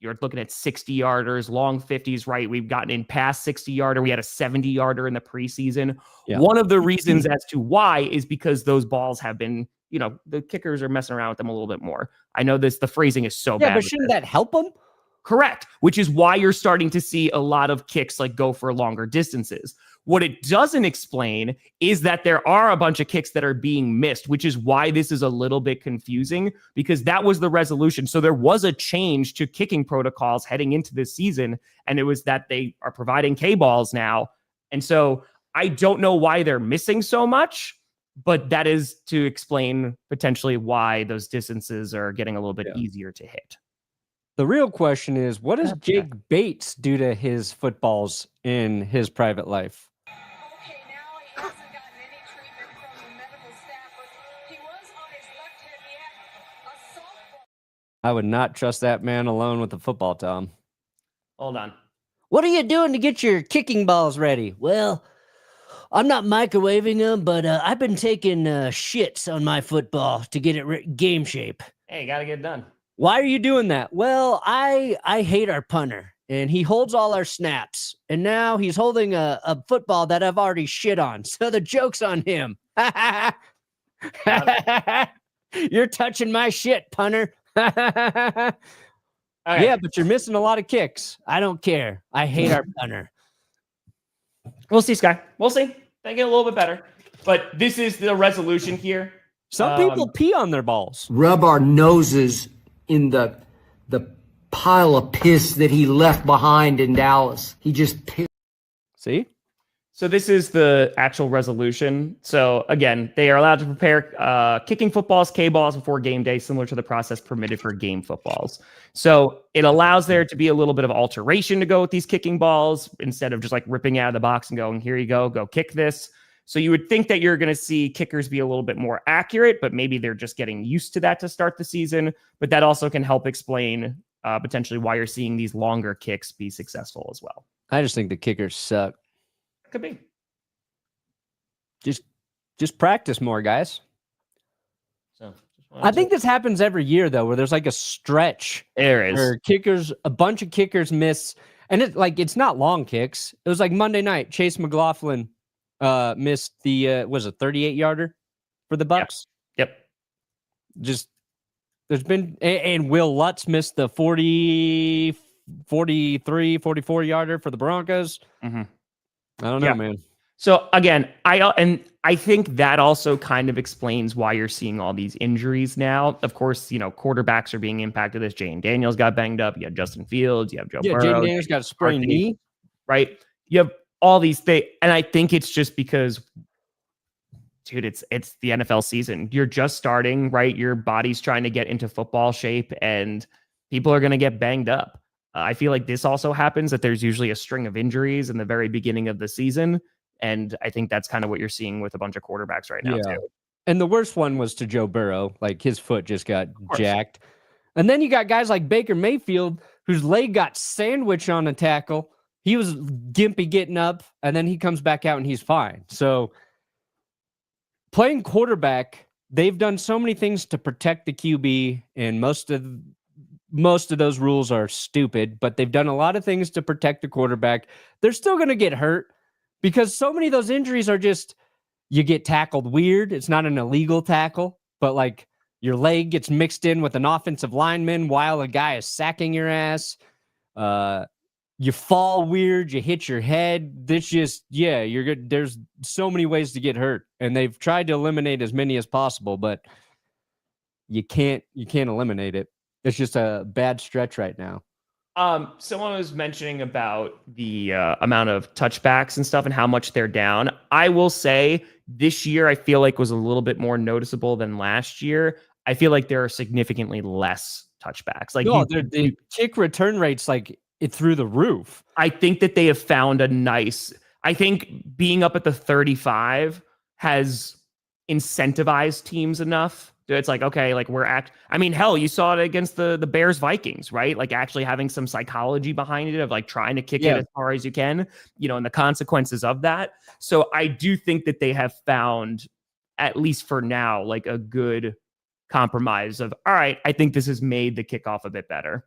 you're looking at 60-yarders, long 50s, right? We've gotten in past 60-yarder. We had a 70-yarder in the preseason. Yeah. One of the reasons as to why is because those balls have been, you know, the kickers are messing around with them a little bit more. I know the phrasing is so bad. Yeah, but shouldn't that help them? Correct. Which is why you're starting to see a lot of kicks like go for longer distances. What it doesn't explain is that there are a bunch of kicks that are being missed, which is why this is a little bit confusing, because that was the resolution. So there was a change to kicking protocols heading into this season, and it was that they are providing K-balls now. And so I don't know why they're missing so much, but that is to explain potentially why those distances are getting a little bit easier to hit. The real question is, what does Jake Bates do to his footballs in his private life? Okay, now he hasn't gotten any treatment from the medical staff, but he was on his left hip. He had a softball. I would not trust that man alone with the football, Tom. Hold on. What are you doing to get your kicking balls ready? Well, I'm not microwaving them, but I've been taking shits on my football to get it game shape. Hey, gotta get it done. Why are you doing that? Well, I hate our punter, and he holds all our snaps, and now he's holding a football that I've already shit on, so the joke's on him. You're touching my shit, punter. Okay. Yeah, but you're missing a lot of kicks. I don't care. I hate our punter. We'll see, Sky. We'll see. They get a little bit better. But this is the resolution here. Some people pee on their balls. Rub our noses in the pile of piss that he left behind in Dallas. He just pissed. See? So this is the actual resolution. So again, they are allowed to prepare kicking footballs, K-balls before game day, similar to the process permitted for game footballs. So it allows there to be a little bit of alteration to go with these kicking balls instead of just like ripping out of the box and going, here you go kick this. So you would think that you're going to see kickers be a little bit more accurate, but maybe they're just getting used to that to start the season. But that also can help explain potentially why you're seeing these longer kicks be successful as well. I just think the kickers suck. Could be. Just practice more, guys. So I think this happens every year though, where there's like a stretch there is where a bunch of kickers miss, and it's not long kicks. It was like Monday night, Chase McLaughlin missed the was a 38-yarder for the Bucks. Yep. Just there's been and Will Lutz missed the 40, 43, 44-yarder for the Broncos. Mm-hmm. I don't know, man. So again, I think that also kind of explains why you're seeing all these injuries now. Of course, quarterbacks are being impacted. As Jayden Daniels got banged up, you have Justin Fields, you have Joe Burrow. Jayden Daniels got a sprained knee, right? You have all these things, and I think it's just because, dude, it's the NFL season. You're just starting, right? Your body's trying to get into football shape, and people are going to get banged up. I feel like this also happens, that there's usually a string of injuries in the very beginning of the season. And I think that's kind of what you're seeing with a bunch of quarterbacks right now, too. And the worst one was to Joe Burrow. Like, his foot just got jacked. And then you got guys like Baker Mayfield, whose leg got sandwiched on a tackle. He was gimpy getting up, and then he comes back out and he's fine. So playing quarterback, they've done so many things to protect the QB, and most of those rules are stupid, but they've done a lot of things to protect the quarterback. They're still going to get hurt, because so many of those injuries are just, you get tackled weird. It's not an illegal tackle, but like your leg gets mixed in with an offensive lineman while a guy is sacking your ass. You fall weird. You hit your head. This just, you're good. There's so many ways to get hurt, and they've tried to eliminate as many as possible, but you can't eliminate it. It's just a bad stretch right now. Someone was mentioning about the amount of touchbacks and stuff and how much they're down. I will say this year, I feel like was a little bit more noticeable than last year. I feel like there are significantly less touchbacks. Like, the kick return rates, like, it through the roof. I think that they have found I think being up at the 35 has incentivized teams enough. It's like, okay, like hell, you saw it against the Bears Vikings, right? Like, actually having some psychology behind it of like trying to kick it as far as you can, and the consequences of that. So I do think that they have found, at least for now, like a good compromise of, all right, I think this has made the kickoff a bit better.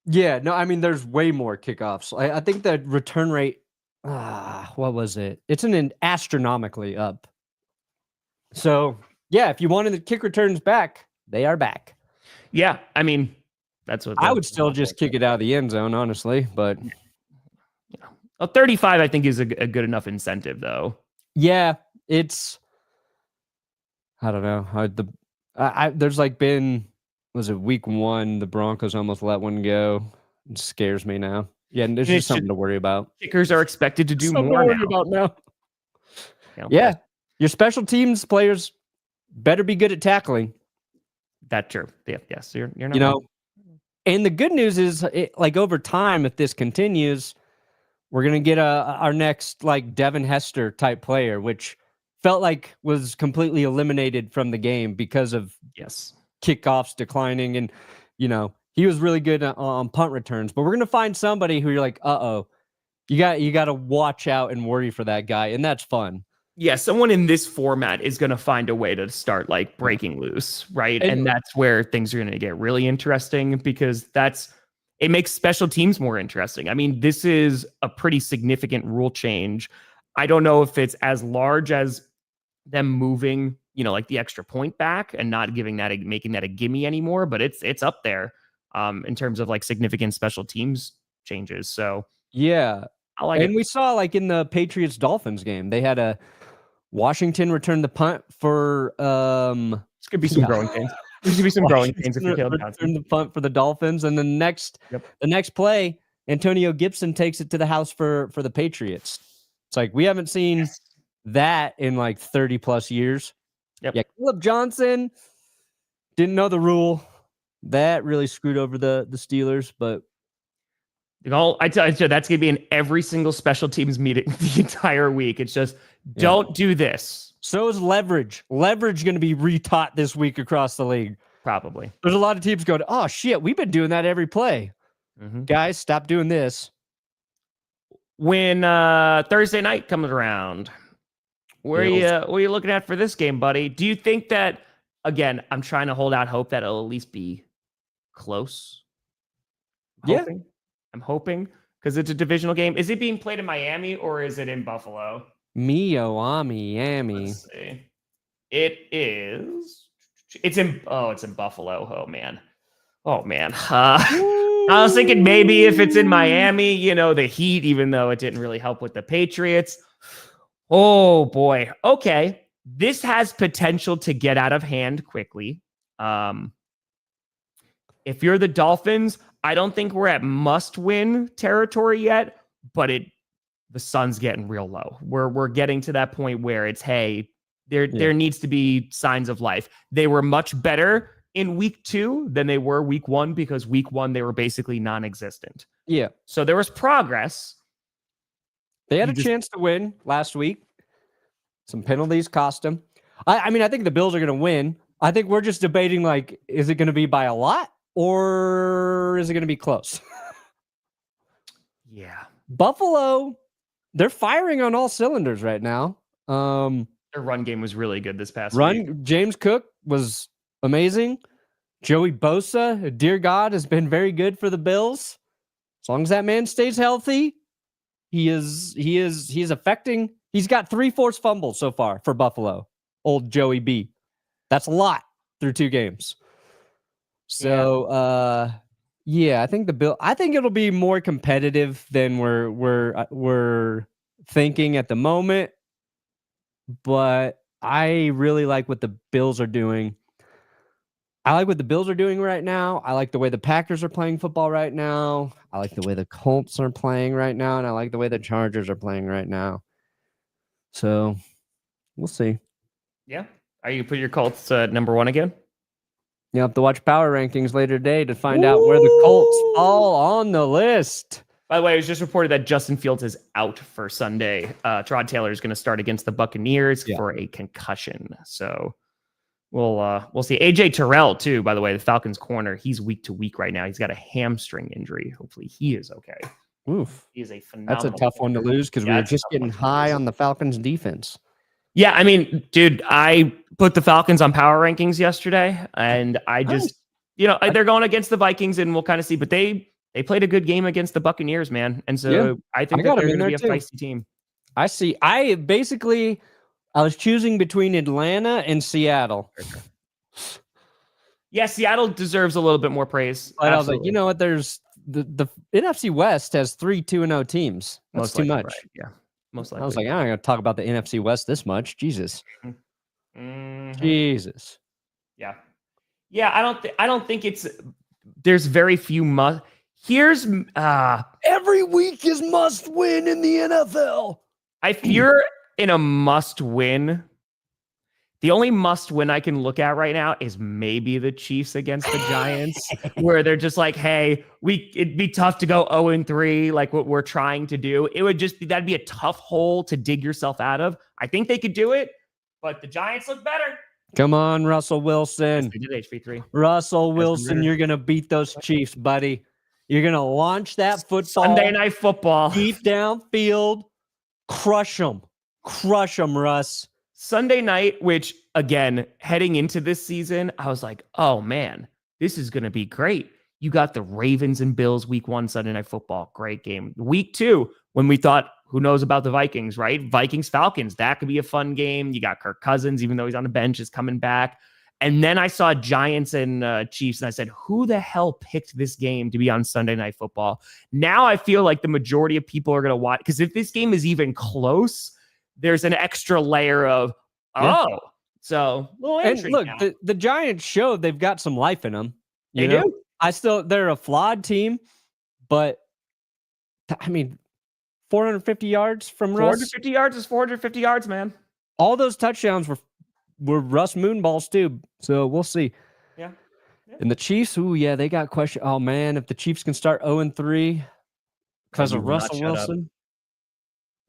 Yeah, no, I mean, there's way more kickoffs. I think the return rate, what was it? It's an astronomically up. So yeah, if you wanted the kick returns back, they are back. Yeah, I mean, that's what I would still just kick it out of the end zone, honestly. But 35, I think, is a good enough incentive, though. Yeah, it's. I don't know. There's like been, was it week 1? The Broncos almost let one go. It scares me now. Yeah, and there's just something to worry about. Kickers are expected to do more now. Yeah, your special teams players better be good at tackling. That's true. Yeah, yes, you're not. Wrong. And the good news is, like, over time, if this continues, we're gonna get our next like Devin Hester type player, which felt like was completely eliminated from the game because of kickoffs declining, and he was really good on punt returns. But we're gonna find somebody who you're like, you got to watch out and worry for that guy, and that's fun. Yeah, someone in this format is going to find a way to start like breaking loose, right? And that's where things are going to get really interesting, because it makes special teams more interesting. I mean, this is a pretty significant rule change. I don't know if it's as large as them moving, like the extra point back and not making that a gimme anymore, but it's up there in terms of like significant special teams changes. So yeah, I like it. And we saw, like, in the Patriots Dolphins game, they had a Washington return the punt for This could be some growing pains. There's gonna be some growing pains if you Caleb Johnson. Return the punt for the Dolphins, and the next play, Antonio Gibson takes it to the house for the Patriots. It's like, we haven't seen that in like 30 plus years. Yeah, Caleb Johnson didn't know the rule. That really screwed over the Steelers, but I tell you, that's going to be in every single special teams meeting the entire week. It's just, don't do this. So is leverage. Leverage going to be retaught this week across the league. Probably. There's a lot of teams going, oh, shit, we've been doing that every play. Guys, stop doing this. When Thursday night comes around, what are you looking at for this game, buddy? Do you think that, again, I'm trying to hold out hope that it'll at least be close? I'm hoping because it's a divisional game. Is it being played in Miami or is it in Buffalo? Miami. Let's see. It is. It's in Buffalo. Oh man. I was thinking maybe if it's in Miami, the Heat, even though it didn't really help with the Patriots. Oh boy. Okay. This has potential to get out of hand quickly. If you're the Dolphins, I don't think we're at must-win territory yet, but the sun's getting real low. We're getting to that point where it's, hey, there needs to be signs of life. They were much better in week 2 than they were week 1 because week 1 they were basically non-existent. Yeah. So there was progress. They had a chance to win last week. Some penalties cost them. I mean, I think the Bills are going to win. I think we're just debating, like, is it going to be by a lot? Or is it going to be close? Yeah. Buffalo, they're firing on all cylinders right now. Their run game was really good this past week. James Cook was amazing. Joey Bosa, dear God, has been very good for the Bills. As long as that man stays healthy, he is affecting. He's got 3 forced fumbles so far for Buffalo. Old Joey B. That's a lot through 2 games. So, I think I think it'll be more competitive than we're thinking at the moment. But I really like what the Bills are doing. I like what the Bills are doing right now. I like the way the Packers are playing football right now. I like the way the Colts are playing right now, and I like the way the Chargers are playing right now. So, we'll see. Yeah. Are you put your Colts number 1 again? You have to watch power rankings later today to find out where the Colts fall on the list. By the way, it was just reported that Justin Fields is out for Sunday. Terod Taylor is going to start against the Buccaneers for a concussion. So we'll see. AJ Terrell too, by the way, the Falcons corner. He's week to week right now. He's got a hamstring injury. Hopefully he is okay. Oof. He is a phenomenal. That's a tough one to lose because we were just getting high on the Falcons defense. Yeah, I mean, dude, I put the Falcons on power rankings yesterday, and I just, they're going against the Vikings, and we'll kind of see. But they played a good game against the Buccaneers, man, and so I think that they're going to be a feisty team. I see. I was choosing between Atlanta and Seattle. Yeah, Seattle deserves a little bit more praise. But I was like, you know what? There's the NFC West has 3 2-0 teams. That's too much. Right. Yeah. Most likely. I was like, I'm not going to talk about the NFC West this much. Jesus. Jesus. Yeah. Yeah. I don't think there's very few here's every week is must win in the NFL. If you're in a must win, the only must win I can look at right now is maybe the Chiefs against the Giants, where they're just like, hey, it'd be tough to go 0-3, like what we're trying to do. It would just that'd be a tough hole to dig yourself out of. I think they could do it, but the Giants look better. Come on, Russell Wilson. Yes, they did HV3. Russell Wilson, you're going to beat those Chiefs, buddy. You're going to launch that football. Sunday Night Football. Deep downfield. Crush them. Crush them, Russ. Sunday night, which again, heading into this season, I was like, oh man, this is going to be great. You got the Ravens and Bills week 1 Sunday Night Football. Great game. Week 2, when we thought, who knows about the Vikings, right? Vikings, Falcons. That could be a fun game. You got Kirk Cousins, even though he's on the bench, is coming back. And then I saw Giants and Chiefs, and I said, who the hell picked this game to be on Sunday Night Football? Now I feel like the majority of people are going to watch, because if this game is even close, there's an extra layer of, so little intrigue. And look, the Giants showed they've got some life in them. They do. They're a flawed team, but I mean, 450 yards from Russ. 450 yards is 450 yards, man. All those touchdowns were Russ Moonballs too. So we'll see. Yeah. And the Chiefs, they got question. Oh man, if the Chiefs can start 0-3, Because You of will not Russell shut up. Wilson?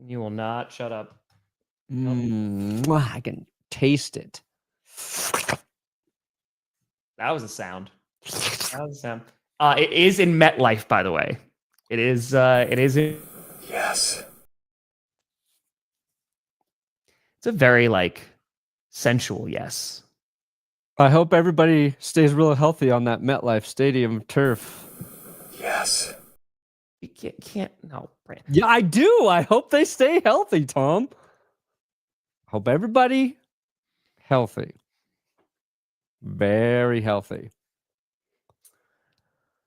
You will not shut up. I can taste it. That was a sound. That was a sound. It is in MetLife, by the way. It is. Yes. It's a very sensual yes. I hope everybody stays real healthy on that MetLife Stadium turf. Yes. You can't. No, Brandon. Yeah, I do. I hope they stay healthy, Tom. Hope everybody healthy. Very healthy.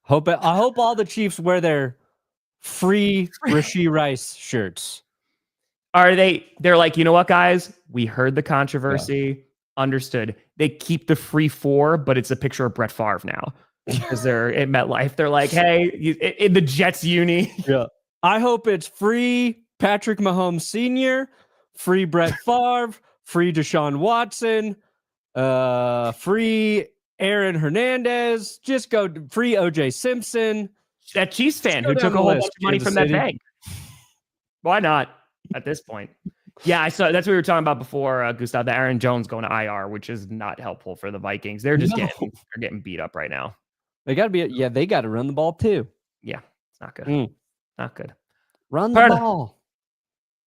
I hope all the Chiefs wear their free Rashee Rice shirts. Are they? They're like, you know what, guys? We heard the controversy. Understood. They keep the free 4, but it's a picture of Brett Favre now because they're in MetLife. They're like, hey, in the Jets uni. Yeah. I hope it's free Patrick Mahomes Sr., free Brett Favre, free Deshaun Watson, free Aaron Hernandez. Just go free OJ Simpson. That Chiefs fan who down took a the whole list, bunch of money Kansas from that City. bank. Why not at this point? Yeah, I saw that's what we were talking about before, Gustav. The Aaron Jones going to IR, which is not helpful for the Vikings. They're just getting beat up right now. They got to be. Yeah, they got to run the ball too. Yeah, it's not good. Not good. Run the ball.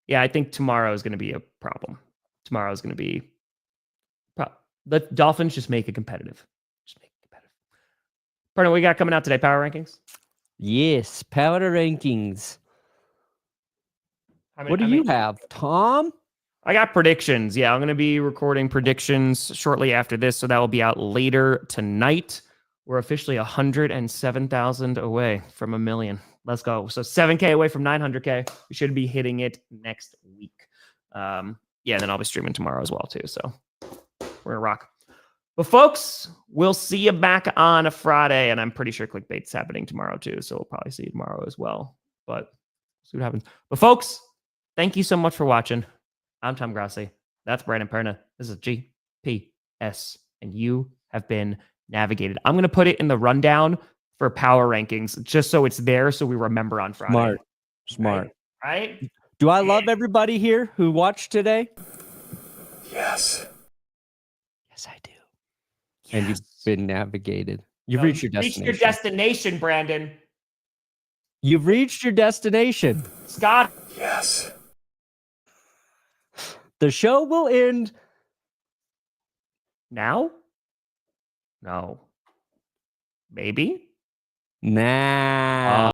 Yeah, I think tomorrow is going to be a problem. Tomorrow is going to be. The Dolphins just make it competitive. Perna, what we got coming out today? Power rankings. Yes, power rankings. What do you have, Tom? I got predictions. Yeah, I'm going to be recording predictions shortly after this, so that will be out later tonight. We're officially 107,000 away from 1 million. Let's go. So 7K away from 900K. We should be hitting it next week. Yeah, and then I'll be streaming tomorrow as well, too. So we're going to rock. But folks, we'll see you back on a Friday, and I'm pretty sure clickbait's happening tomorrow, too. So we'll probably see you tomorrow as well. But see what happens. But folks, thank you so much for watching. I'm Tom Grossi. That's Brandon Perna. This is GPS, and you have been navigated. I'm going to put it in the rundown for power rankings, just so it's there, so we remember on Friday. Smart. Right? Do I love everybody here who watched today? Yes. Yes, I do. Yes. And you've been navigated. You've reached your destination. Reached your destination, Brandon. You've reached your destination. Scott. Yes. The show will end now? No. Maybe? now.